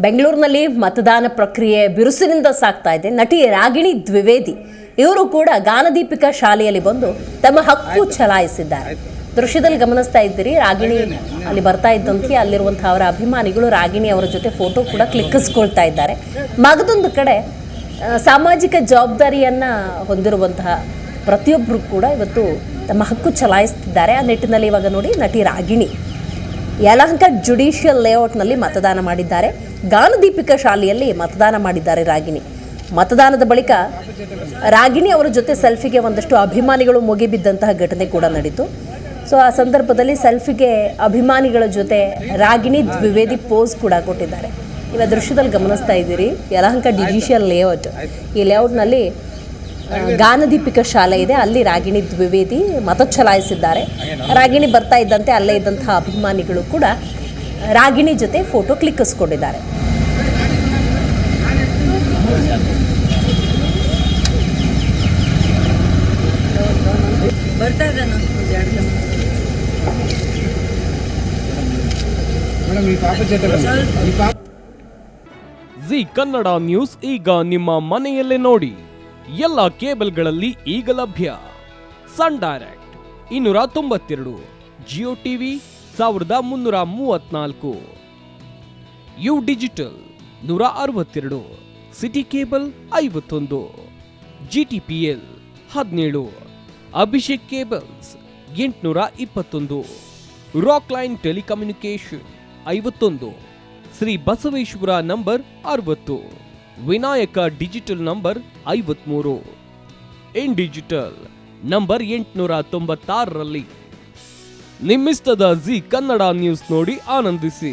ಬೆಂಗಳೂರಿನಲ್ಲಿ ಮತದಾನ ಪ್ರಕ್ರಿಯೆ ಬಿರುಸಿನಿಂದ ಸಾಗ್ತಾ ಇದೆ. ನಟಿ ರಾಗಿಣಿ ದ್ವಿವೇದಿ ಇವರು ಕೂಡ ಗಾನದೀಪಿಕಾ ಶಾಲೆಯಲ್ಲಿ ಬಂದು ತಮ್ಮ ಹಕ್ಕು ಚಲಾಯಿಸಿದ್ದಾರೆ. ದೃಶ್ಯದಲ್ಲಿ ಗಮನಿಸ್ತಾ ಇದ್ದೀರಿ, ರಾಗಿಣಿ ಅಲ್ಲಿ ಬರ್ತಾ ಇದ್ದಂತೆ ಅಲ್ಲಿರುವಂತಹ ಅವರ ಅಭಿಮಾನಿಗಳು ರಾಗಿಣಿ ಅವರ ಜೊತೆ ಫೋಟೋ ಕೂಡ ಕ್ಲಿಕ್ಕಿಸ್ಕೊಳ್ತಾ ಇದ್ದಾರೆ. ಮಗದೊಂದು ಕಡೆ ಸಾಮಾಜಿಕ ಜವಾಬ್ದಾರಿಯನ್ನ ಹೊಂದಿರುವಂತಹ ಪ್ರತಿಯೊಬ್ಬರು ಕೂಡ ಇವತ್ತು ತಮ್ಮ ಹಕ್ಕು ಚಲಾಯಿಸ್ತಿದ್ದಾರೆ. ಆ ನಿಟ್ಟಿನಲ್ಲಿ ಇವಾಗ ನೋಡಿ, ನಟಿ ರಾಗಿಣಿ ಯಲಹಂಕ ಜುಡಿಷಿಯಲ್ ಲೇಔಟ್ನಲ್ಲಿ ಮತದಾನ ಮಾಡಿದ್ದಾರೆ. ಗಾನದೀಪಿಕಾ ಶಾಲೆಯಲ್ಲಿ ಮತದಾನ ಮಾಡಿದ್ದಾರೆ ರಾಗಿಣಿ. ಮತದಾನದ ಬಳಿಕ ರಾಗಿಣಿ ಅವರ ಜೊತೆ ಸೆಲ್ಫಿಗೆ ಒಂದಷ್ಟು ಅಭಿಮಾನಿಗಳು ಮುಗಿಬಿದ್ದಂತಹ ಘಟನೆ ಕೂಡ ನಡೀತು. ಸೊ ಆ ಸಂದರ್ಭದಲ್ಲಿ ಸೆಲ್ಫಿಗೆ ಅಭಿಮಾನಿಗಳ ಜೊತೆ ರಾಗಿಣಿ ದ್ವಿವೇದಿ ಪೋಸ್ ಕೂಡ ಕೊಟ್ಟಿದ್ದಾರೆ. ಇವಾಗ ದೃಶ್ಯದಲ್ಲಿ ಗಮನಿಸ್ತಾ ಇದ್ದೀರಿ, ಯಲಹಂಕ ಜುಡಿಷಿಯಲ್ ಲೇಔಟ್. ಈ ಲೇಔಟ್ನಲ್ಲಿ ಗಾನದೀಪಿಕಾ ಶಾಲೆ ಇದೆ, ಅಲ್ಲಿ ರಾಗಿಣಿ ದ್ವಿವೇದಿ ಮತ ಚಲಾಯಿಸಿದ್ದಾರೆ. ರಾಗಿಣಿ ಬರ್ತಾ ಇದ್ದಂತೆ ಅಲ್ಲೇ ಇದ್ದಂತಹ ಅಭಿಮಾನಿಗಳು ಕೂಡ ರಾಗಿಣಿ ಜೊತೆ ಫೋಟೋ ಕ್ಲಿಕ್ಕಿಸ್ಕೊಂಡಿದ್ದಾರೆ. ಜಿ ಕನ್ನಡ ನ್ಯೂಸ್ ಈಗ ನಿಮ್ಮ ಮನೆಯಲ್ಲೇ ನೋಡಿ. ಎಲ್ಲ ಕೇಬಲ್ಗಳಲ್ಲಿ ಈಗ ಲಭ್ಯ. Sun Direct 292, Jio TV 1334, U digital 162, city cable 51, GTPL 17, Abhishek cables 821, rock line telecommunication 51, Shri Basaveshwara number 60, Vinayaka digital number 53, in digital number 896ರಲ್ಲಿ ನಿಮ್ಮಿಸ್ತದ ಜಿ ಕನ್ನಡ ನ್ಯೂಸ್ ನೋಡಿ ಆನಂದಿಸಿ.